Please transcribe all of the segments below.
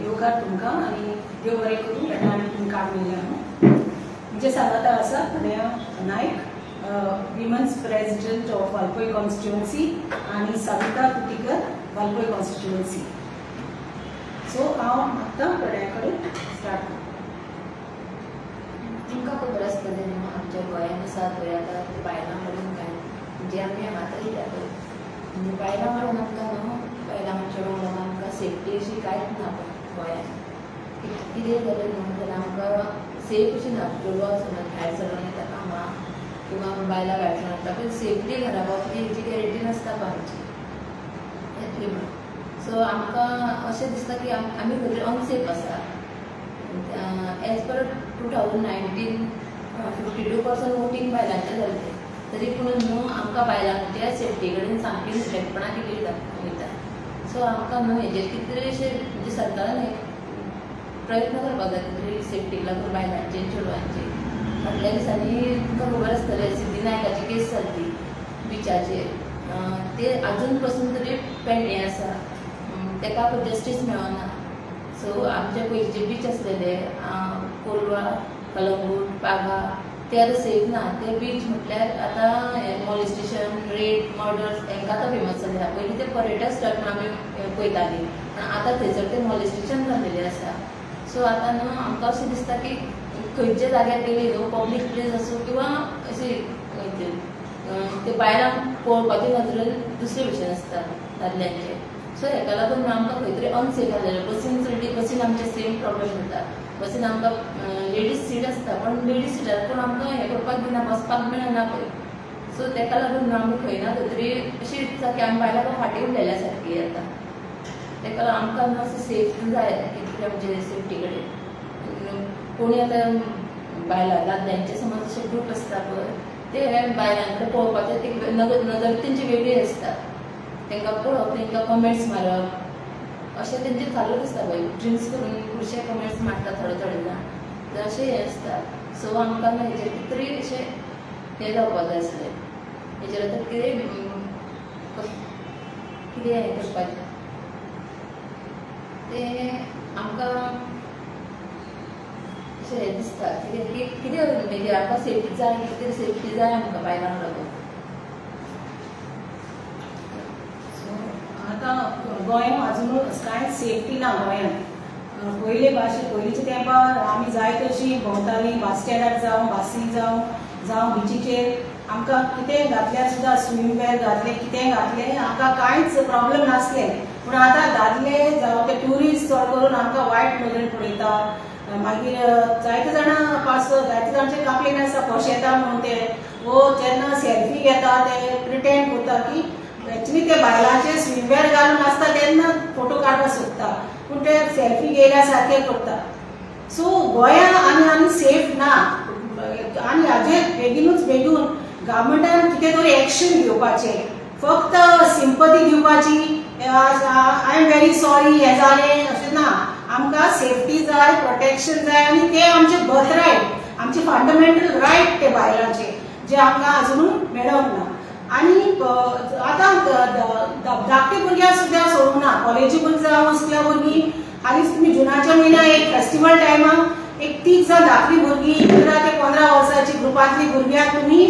योगार तुमकां आनी देव बरें करूं तेन्ना आमी तुमी कार्ड मेळ्ळें न्हू. म्हणजे सांगाता आसा कन्या नायक, women's president of Valpoi constituency आनी सविता कुटीकर वालपय कॉन्स्टिट्युएन्सी. सो हांव आतां थोड्या कडेन स्टार्ट करतां. तुमकां खबर आसतलें न्हू आमच्या गोंयांत आसा थंय आतां बायलां म्हणून काय म्हणजे आमी हांगां येता पळय म्हणजे बायलां म्हणून आमकां न्हू बायलां म्हणचे वांगडा आमकां सेफ्टी अशी कांयच ना गोंयांत. कितें जालें न्हू जाल्यार आमकां सेफ अशी ना. चेडवां समज भायर सरून येता कामां किंवा बायलां भायर सरून येता पण सेफ्टी घरा बाबतींत हेची गॅरंटी नासता पळय आमची येतली म्हणून. सो आमकां अशें दिसता की आमी खंय अनसेफ आसा. एज पर 2019 52% वोटींग बायलांचें जाल्लें तरी पूण न्हू आमकां बायलांच्या सेफ्टी कडेन सामकी निर्लक्षपणां केली वयता. सो आमकां न्हू हेजेर कितें तरी अशें म्हणजे सरकारान प्रयत्न करपाक जाय तरी सेफ्टीक लागून बायलांचे चेडवांचे. फाटल्या दिसांनी तुमकां खबर आसतलें सिद्धीनायकाची केस जाल्ली बिचाचेर. ते आजून पासून तरी पेंडिंग आसा, ताका जस्टीस मेळना. सो आमचे पयलींचे बीच आसलेले कोलवा, कलंगूट, बागा ते आतां सेफ ना. ते बीच म्हटल्यार आतां मॉलेस्टेशन, रेप, मर्डर्स हांकां आतां फेमस जाल्ले आसा. पयलीं ते पर्यटक स्थळ म्हणून आमी पळयतालीं पण आतां थंयसर ते मॉलेस्टेशन जाल्लेलें आसा. सो आतां न्हू आमकां अशें दिसता की खंयच्या जाग्यार गेली न्हू पब्लीक प्लेस आसूं किंवा अशें ते बायलांक पळोवपाचे नदरेन दुसरे भशेन आसता दादल्यांचे. सो हेका लागून आमकां खंय तरी अनसेफ जालेलें. बसीन चडली बसीन आमचे सेम प्रॉब्लेम जाता. बसीन आमकां लेडीज सीट आसता पण लेडीज सीटार पूण आमकां हें करपाक दिना, बसपाक मेळना पळय. सो ताका लागून आमी खंय ना खंय तरी अशी दिसता की आमी बायलांक फाटीं उरलेल्या सारकी जाता. ताका लागून आमकां मातशें सेफ जाय कितें म्हणजे सेफ्टी कडेन. कोणी आतां बायलां दादल्यांचे समज अशे ग्रूप आसता पळय ते बायलां कडेन पळोवपाचे ते नदर तेंची वेगळी आसता. तांकां पळोवप तांकां कमेंट्स मारप अशें तेंचें चालूच आसता पळय. ड्रिंक्स करून खुबशे कमेंट्स मारता थोडे जाण तर अशें हें आसता. सो आमकां हेजेर कितें तरी अशें हें जावपाक जाय आसलें. हेजेर आतां कितें हें करपाचें तें आमकां अशें हें दिसता कितें म्हणजे आमकां सेफ्टी जाय, कितें तरी सेफ्टी जाय आमकां बायलांक लागून. आतां गोंयांत अजून कांय सेफ्टी ना गोंयांत. पयले पयलींच्या तेंपार आमी जाय तशीं भोंवतालीं बस स्टँडार जावं बासी जावं बिचीचेर. आमकां कितें घातल्यार सुद्दां स्विमींग वेअर घातलें कितेंय घातलें आमकां कांयच प्रॉब्लेम नासलें. पूण आतां दादले जावं ते ट्युरिस्ट चड करून आमकां वायट नदरेन पळयता. मागीर जायते जाणां जायते जाणांचे कंप्लेन आसा फशेता म्हणून ते वो जेन्ना सेल्फी घेता ते प्रिटेंड करता की एक्चुली ते बायलांचे स्विमवेअर घालून आसता तेन्ना फोटो काडपाक सोदता पूण ते सेल्फी घेयल्या सारके करता. सो गोंयांत आनी सेफ ना. आनी हाजेर बेगीनूच बेगीन गव्हर्मेंटान कितें तरी एक्शन घेवपाचें. फक्त सिंपथी दिवपाची आय एम व्हेरी सॉरी हें जालें अशें ना. आमकां सेफ्टी जाय, प्रोटेक्शन जाय आनी ते आमचे बर्थरायट, आमचे फंडामेंटल रायट ते बायलांचे जे आमकां अजुनूय मेळोंक ना. आनी आतां धाकटे भुरग्यांक सुद्दां सोडूंक ना. कॉलेजी जावं स्कुला भुरगीं हालींच तुमी जुनाच्या म्हयन्याक एक फेस्टिवल टायमाक एक 30 जाण धाकटी भुरगीं 15 ते 15 वर्सांची ग्रुपांतली भुरग्यांक तुमी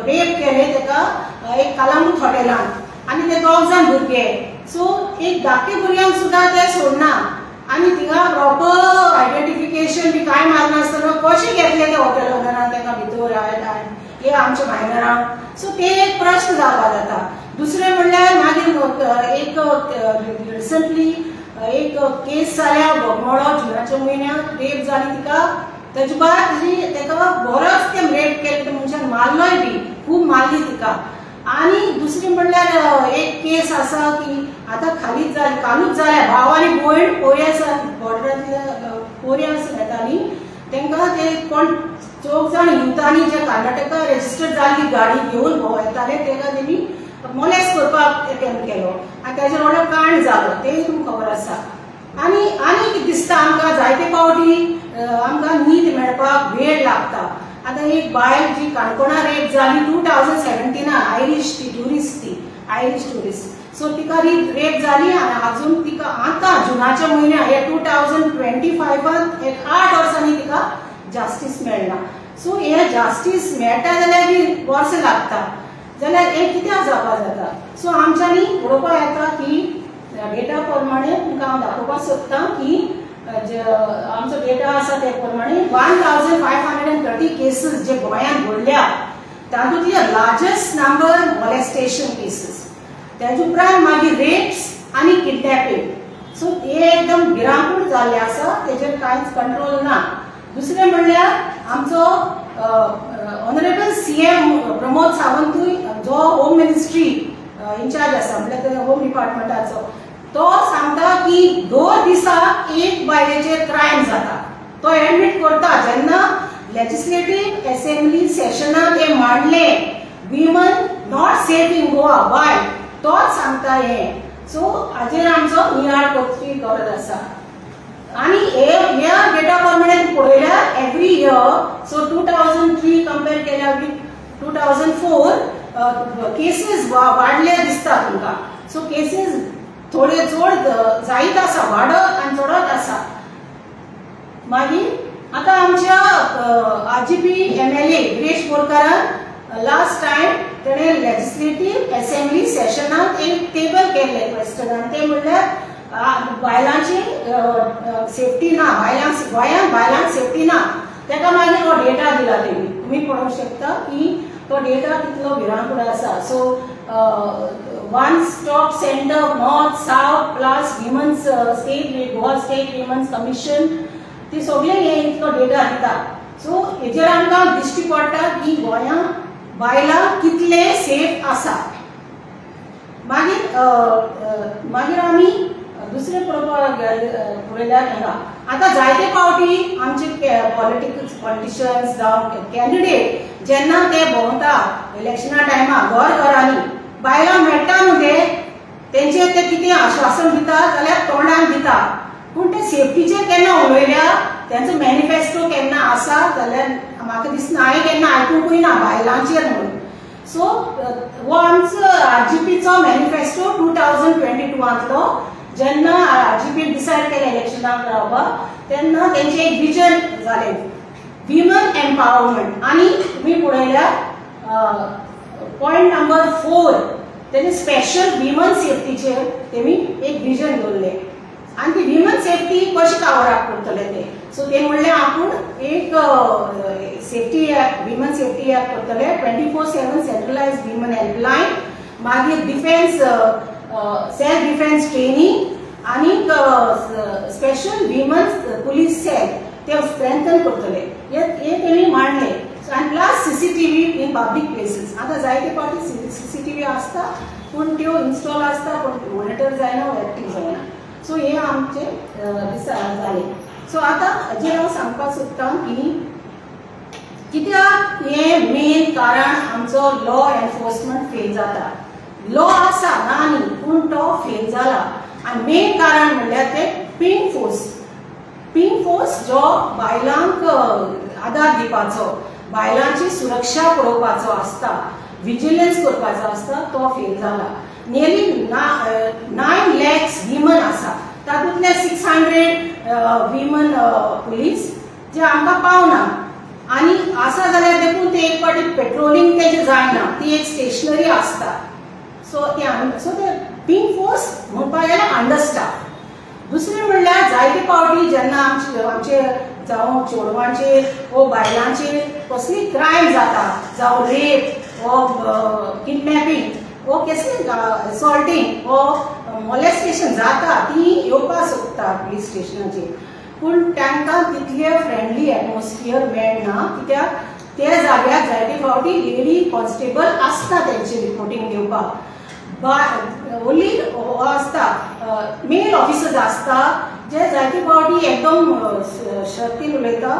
रेप केले ताका एक कलंगूट हॉटेलांत आनी ते 2 जाण भुरगे. सो एक धाकटे भुरग्यांक सुद्दां ते सोडना आनी थिंगा प्रॉपर आयडेंटिफिकेशन बी कांय मारनासतना कशें घेतले ते हॉटेल ओनरान ताका भितर हे आमच्या मायनरांक. सो ते एक प्रश्न जावपा जाता. दुसरें म्हणल्यार मागीर एक रिसंटली एक केस जाल्या बोगमोडो जुनाच्या म्हयन्याक रेप जाली तिका. तेजे बाद ताका बरोच ते रेप केले ते मनशान मारलोय बी खूब मारली तिका. आनी दुसरी म्हणल्यार एक केस आसा की आतां खालीच जाली कालूच जाल्या भाव आनी भयण पोरया बॉर्डरांतल्या पोरया येतालीं तांकां ते कोण 4 जाण युवतांनी जे कर्नाटका रेजिस्टर जाल्ली गाडी घेवन भोंव येताले ताका तेणी मोलेस्ट करपाक अटेम्प्ट केलो आनी ताजेर व्हडलो कांड जालो तेय तुमकां खबर आसा. आनी कितें दिसता आमकां जायते फावटी आमकां न्हीद मेळपाक वेळ लागता. आतां एक बायल जी काणकोणा रेप जाली 2017 आयरिश ती ट्युरिस्ट ती आयरिश ट्युरिस्ट. सो तिका रेप जाली आनी आजून तिका आतां जुनाच्या म्हयन्या हे 2025 एक 8 वर्सांनी तिका जस्टीस मेळना. सो हे जस्टीस मेळटा जाल्यार बी वर्स लागता जाल्यार हे कित्याक जावपा जाता. सो आमच्यांनी पळोवपा येता की डेटा प्रमाणे तुमकां हांव दाखोवपाक सोदतां की आमचो डेटा आसा ते प्रमाणे 1530 केसीस जे गोंयांत घडल्या तातूंतले लार्जस्ट नंबर मॉलेस्टेशन केसीस, तेजे उपरांत मागीर रेप्स आनी किडनॅपिंग. सो हे एकदम भिरांकूळ जाल्ले आसा, तेजेर कांयच कंट्रोल ना. दुसरें म्हणल्यार आमचो ऑनरेबल CM प्रमोद सावंतूय जो होम मिनिस्ट्री इन्चार्ज आसा म्हणल्यार होम डिपार्टमेंटाचो, तो सांगता की दर दिसा एक बायलेचेर क्रायम जाता. तो एडमिट करता जेन्ना लेजिस्लेटिव्ह असेंब्ली सेशनात हे मांडले women not safe in Goa why, तोच सांगता हे. सो हाजेर आमचो नियाळ करची गरज आसा. आणि ह्या डेटा प्रमाणे पळयल्यार एवरी इयर, सो 2003 कंपेर केल्यार विथ 2004 केसीस वाडले दिसता तुमकां. सो केसीस थोडे चड जायत आसा, वाडत आनी चडत आसा. मागीर आतां आमच्या RGP MLA गिरीश बोरकारान लास्ट टायम तेणें लेजिस्लेटिव्ह असेंब्ली सेशनात एक टेबल केल्लें क्वेश्चनान, ते म्हणल्यार बायलांची सेफ्टी ना, गोंयांत बायलांक सेफ्टी ना. तेका मागीर हो डेटा दिला तेणी, तुमी पळोवंक शकता की तो डेटा कितलो भिरांकूळ आसा. So one stop centre north south plus women's state Goa state women's commission, ती सगळे हे इतलो डेटा दिता. सो हेजेर आमकां दिश्टी पडटा की गोंयांत बायलां कितले सेफ आसा. मागीर आमी दुसरे पळयल्यार हांगा आतां जायते फावटी आमचे पॉलिटिशियन्स जावं कॅन्डिडेट जेन्ना ते भोंवता इलेक्शना टायमार घरांनी बायलां मेळटा न्हू तेंचेर ते कितें आश्वासन दिता जाल्यार तोंडान दिता, पूण ते सेफ्टीचेर केन्ना उलयल्या, तेंचो मॅनिफेस्टो केन्ना आसा जाल्यार म्हाका दिसना, हांवें केन्ना आयकूंकूय ना बायलांचेर म्हणून. सो हो आमचो RGPचो मॅनिफेस्टो 2022 जेन्ना RGP डिसायड केलें इलेक्शनाक रावपाक तेन्ना तेंचें एक विजन जालें विमन एम्पावरमेंट. आनी तुमी पळयल्यार पॉयंट नंबर 4 तेजे स्पेशल विमन सेफ्टीचेर तेमी एक विजन दवरलें. आनी ती विमन सेफ्टी कशी कवर अप करतले ते. सो ते म्हणलें आपूण एक safety app, women safety app करतले, 24/7 सेंट्रलाइज विमन हेल्पलायन, मागीर डिफेन्स सेल्फ डिफेन्स ट्रेनिंग आनी स्पेशल विमन पुलीस सेल ते स्ट्रेंथन करतले. हे तेणी मांडले. आनी plus CCTV in public places. आतां जायते फावटी CCTV आसता पूण त्यो इन्स्टॉल आसता पूण मॉनिटर जायना, एक्टीव जायना. सो हे आमचे जाले. सो आतां हाजेर हांव सांगपाक सोदतां की कित्याक हे मेन कारण आमचो लॉ एनफोर्समेंट फेल जाता. लॉ आसा ना न्ही पूण तो फेल जाला. आनी मेन कारण म्हणल्यार ते पिंक फोर्स जो बायलांक आदार दिवपाचो, बायलांची सुरक्षा पळोवपाचो आसता, विजिलन्स करपाचो आसता, तो फेल जाला. नियरली 9 lakhs विमन आसा, तातूंतले 600 विमन पुलीस जे आमकां पावना. आनी आसा जाल्यार देखून ते एक फावटी पेट्रोलिंग तेजे जायना, ती एक स्टेशनरी आसता. सो ते पिंक फोर्स म्हणपाक गेल्यार अंडरस्टाफ. दुसरें म्हणल्यार जायते फावटी जेन्ना आमचे जावं चेडवांचेर वो बायलांचेर कसली क्रायम जाता, जावं रेप वो किडनॅपिंग वो कसली असॉल्टिंग वो मॉलेस्टेशन जाता, ती येवपाक सोदता पुलीस स्टेशनाचेर. पूण तांकां तितलें फ्रेंडली एटमॉस्फियर मेळना, कित्याक त्या जाग्यार जायते फावटी लेडी कॉन्स्टेबल आसता तेंचे रिपोर्टिंग दिवपाक. ओन्ली आसता मेल ऑफिसर्स आसता जे जायते फावटी एकदम शर्तीन उलयता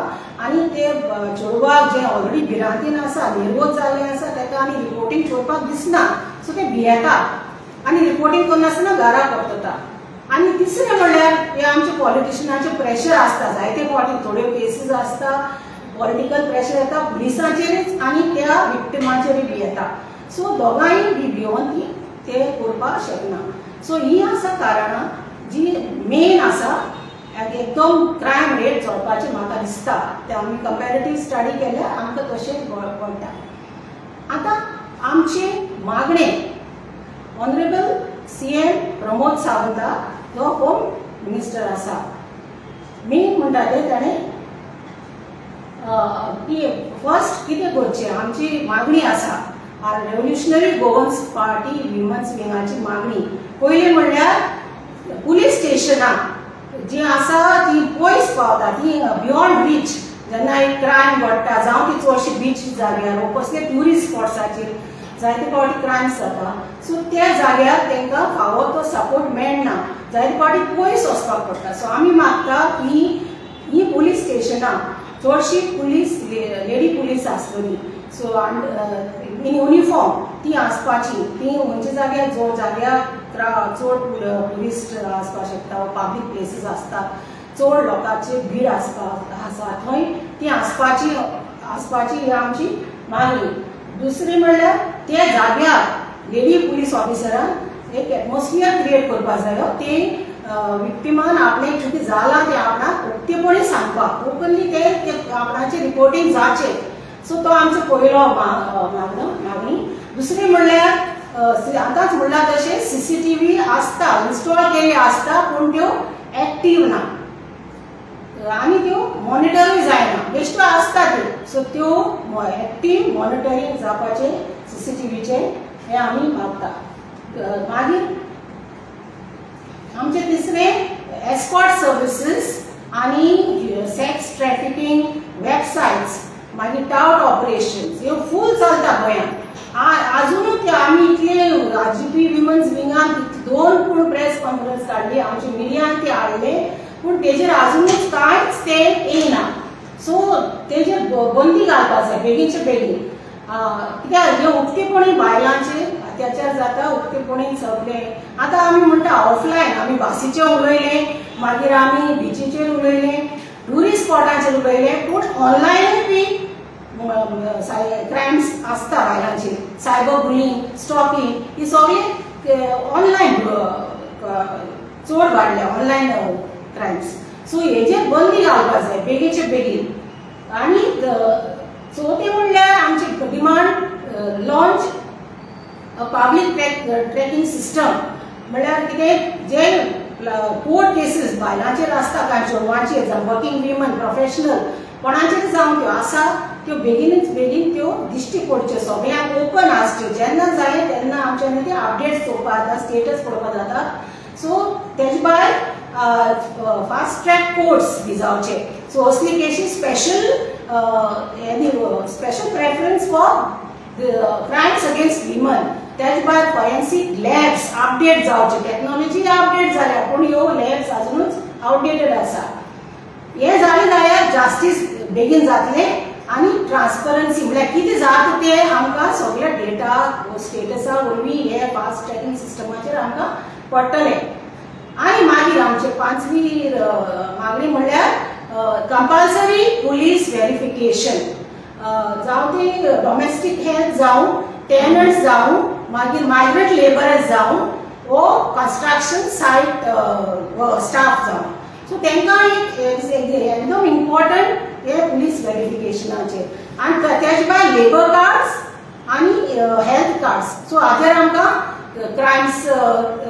आनी ते चेडवाक जे ऑलरेडी भिरांतीन आसा, निर्वोज जाल्ले आसा, ताका आनी रिपोर्टिंग करपाक दिसना. सो ते भियेता आनी रिपोर्टिंग करनासतना घरा परतता. आनी तिसरें म्हणल्यार हे आमचे पॉलिटिशियनाचे प्रेशर आसता. जायते फावटी थोड्यो केसीस आसता, पॉलिटिकल प्रेशर येता पुलिसांचेरच आनी त्या विक्टिमांचेरूय बी येता. सो दोगांय बी भियोन ती ते करपाक शकना. सो ही आसा कारणां जी मेन आसा एकदम क्रायम रेट चडपाचें म्हाका दिसता. ते आमी कंपॅरेटीव स्टडी केल्यार आमकां तशेंच पडटा. आतां आमचे मागणे ऑनरेबल CM प्रमोद सावंत जो होम मिनिस्टर आसा, मेन म्हणटा ते ताणें की फर्स्ट कितें करचें. आमची मागणी आसा रेव्होल्युशनरी गोवन्स पार्टी विमन्स विंगाची मागणी. पयलीं म्हणल्यार पुलीस स्टेशनां जी आसा ती पयस पावता, ती बियॉन्ड रीच. जेन्ना एक क्रायम घडटा जावं ती चडशी बीच जाग्यार वा कसले ट्युरिस्ट स्पॉट्साचेर जायते फावटी क्रायम्स जाता, सो त्या जाग्यार तांकां फावो तो सपोर्ट मेळना, जायते फावटी पयस वचपाक पडटा. सो आमी मागता की ही पुलीस स्टेशनां चडशी पुलीस लेडी पुलीस आसतली, सो इन युनिफॉर्म ती आसपाची. ती खंयच्या जाग्यार जो जाग्यार चड ट्युरिस्ट आसपाक शकता, पब्लीक प्लेसीस आसता, चड लोकांची भीड आसा थंय ती आसपाची ही आमची मागणी. दुसरी म्हणल्यार त्या जाग्यार लेडी पुलीस ऑफिसरान एक एटमॉस्फियर क्रिएट करपाक जायो. ते विक्टिमान आपलें कितें जालां तें आपणाक उक्तेपणी सांगपाक, ओपनली ते आपणाचें रिपोर्टींग जावचें. सो तो आमचो पयलो मागणी. दुसरी म्हणल्यार आतांच म्हणला तशें CCTV आसता, इन्स्टॉल केल्ले आसता, पूण त्यो एक्टीव ना आनी त्यो मॉनिटरूय जायना. बेश्टो आसता त्यो, सो त्यो एक्टीव मॉनिटरींग जावपाचें CCTVचें हें आमी मागता. मागीर आमचे तिसरें एस्कॉर्ट सर्विसीस आनी सेक्स ट्रॅफिकींग वेबसायट्स, मागीर टाउट ऑपरेशन्स ह्यो फूल चलता गोंयांत. आजुनूय आमी इतले GP विमन्स विंगान 2 प्रेस कॉन्फरन्स काडली, आमच्या मिडियान ते हाडले, पूण तेजेर आजुनूच कांयच ते येयना. सो तेजेर बंदी घालपाक जाय बेगीनचे बेगीन. कित्याक हे उक्तेपणी बायलांचे अत्याचार जाता, उक्तेपणी सगळे. आतां आमी म्हणटा ऑफलायन आमी बासीचेर उलयले, मागीर आमी बिचीचेर उलयले, ट्युरिस्ट स्पॉटाचेर उलयले, पूण ऑनलायनूय बी क्रायम्स आसता बायलांचेर. सायबर बुलिंग, स्टॉकिंग ही सगळे ऑनलायन चड वाडल्या, ऑनलायन क्रायम्स. सो हेजेर बंदी घालपाक जाय बेगीचे बेगीन. आनी चवथी म्हणल्यार आमची demand launch public tracking system. म्हणल्यार कितें जे कोर्ट केसीस बायलांचेर आसता, काय चेडवांचेर जावं वर्किंग विमन प्रोफेशनल कोणाचेर जावं त्यो आसा, त्यो बेगीनच बेगीन त्यो दिश्टी पडच्यो, सगळ्यांक ओपन आसच्यो. जेन्ना जाय तेन्ना आमच्यानी ते अपडेट्स चोवपाक जाता, स्टेटस पळोवपाक जाता. सो तेजे भायर फास्ट ट्रॅक कोर्ट्स बी जावचे. सो असली cases special preference for crimes against women. तेजे भायर फॉरेन्सीक लॅब्स अपडेट जावचे. टेक्नॉलॉजी अपडेट जाल्या, पूण ह्यो लॅब्स आजुनूच आउटडेटेड आसा. हे जालें जाल्यार जास्तीस बेगीन जातलें आनी ट्रान्सपरन्सी म्हळ्यार कितें जाता तें आमकां सगळे डेटा स्टेटसा वरवीं हे फास्ट ट्रॅकिंग सिस्टमाचेर आमकां पडटलें. आनी मागीर आमचे पांचवी मागणी म्हणल्यार कंपल्सरी पुलीस व्हेरिफिकेशन. जावं ते डॉमेस्टीक हेल्थ जावं, टेनंट्स जावं, मागीर मायग्रंट लेबरर्स जावं, वो कन्स्ट्रक्शन सायट स्टाफ जावं. सो तांकां एक एकदम इम्पॉर्टंट हे पुलीस व्हेरिफिकेशनाचेर. आनी तेजे भायर लेबर कार्ड्स आनी हेल्थ कार्ड्स. सो हाचेर आमकां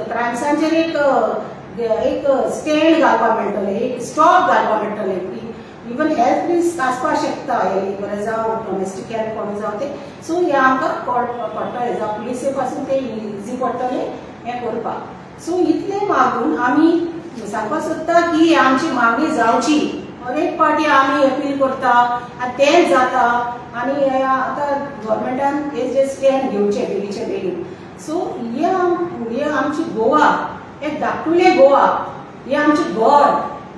क्रायम्सांचेर एक स्टँड घालपाक मेळटलें, एक स्टॉप घालपाक मेळटलें. इवन हेल्थ रिस्क आसपाक शकता, लेबर जावं डॉमेस्टीक हेल्थ कोण जावं ते. सो हे आमकां पडटलें, जावं पुलिसे पासून ते इजी पडटलें हें करपाक. सो इतलें मागून आमी सांगपाक सोदता की आमची मागणी जावची. हर एक पार्टी आमी अपील करता आनी तेंच जाता. आनी आतां गव्हर्मेंटान हे स्टँड घेवचे बेगीचे बेगीन. सो हे आमची गोवा, एक धाकटुलें गोवा, हे आमचें घर,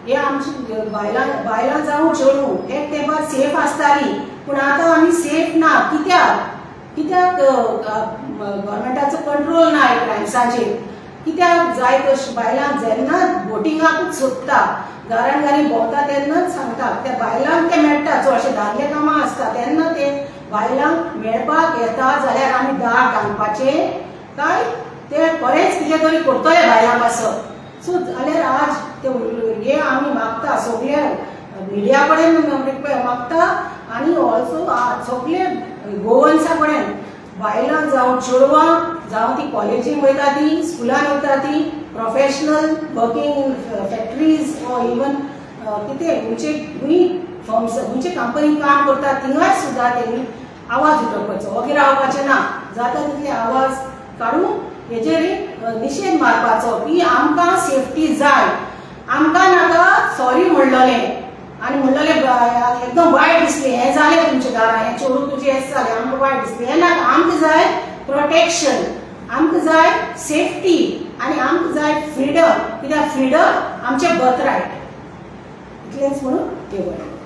हे आमची बायलां जावं चेडूं एक तेंपार सेफ आसतालीं, पूण आतां आमी सेफ ना. कित्याक गव्हर्मेंटाचो कंट्रोल ना ह्या क्रायम्साचेर. कित्याक जाय तशी बायलांक जेन्ना वोटिंगाकूच सोदता, घरान घरी भोंवता तेन्नाच सांगता त्या बायलांक ते मेळटा. चडशे दादले कामां आसता तेन्ना ते बायलांक मेळपाक येता जाल्यार आमी दाग घालपाचे काय ते बरेंच कितें तरी करतले बायलांक पासत. सो जाल्यार आज हे आम्ही मागता सगळे मिडिया कडेन मागता आनी ऑल्सो सगळे गोवन्सा कडेन बायलां जावं चेडवां जावं ती कॉलेजीन वयता ती स्कुलान वयता ती professional working in factories or even कितें खंयचे फर्म्स खंयचे कंपनीन काम करता थिंगाय सुद्दां तेणी आवाज उठोवपाचो ओगे रावपाचें ना जाता तितले आवाज काडून हेजेर निशेध मारपाचो की आमकां सेफ्टी जाय आमकां नाका सॉरी म्हणलोलें आनी म्हणलोलें एकदम वायट दिसलें हें जालें तुमच्या घरान हें चोरून तुजें हें जालें आमकां वायट दिसलें हें नाका आमकां जाय प्रोटेक्शन आमकां जाय सेफ्टी आनी आमकां जाय फ्रिडम कित्याक फ्रिडम आमचें बर्थरायट इतलेंच म्हणून देव बरें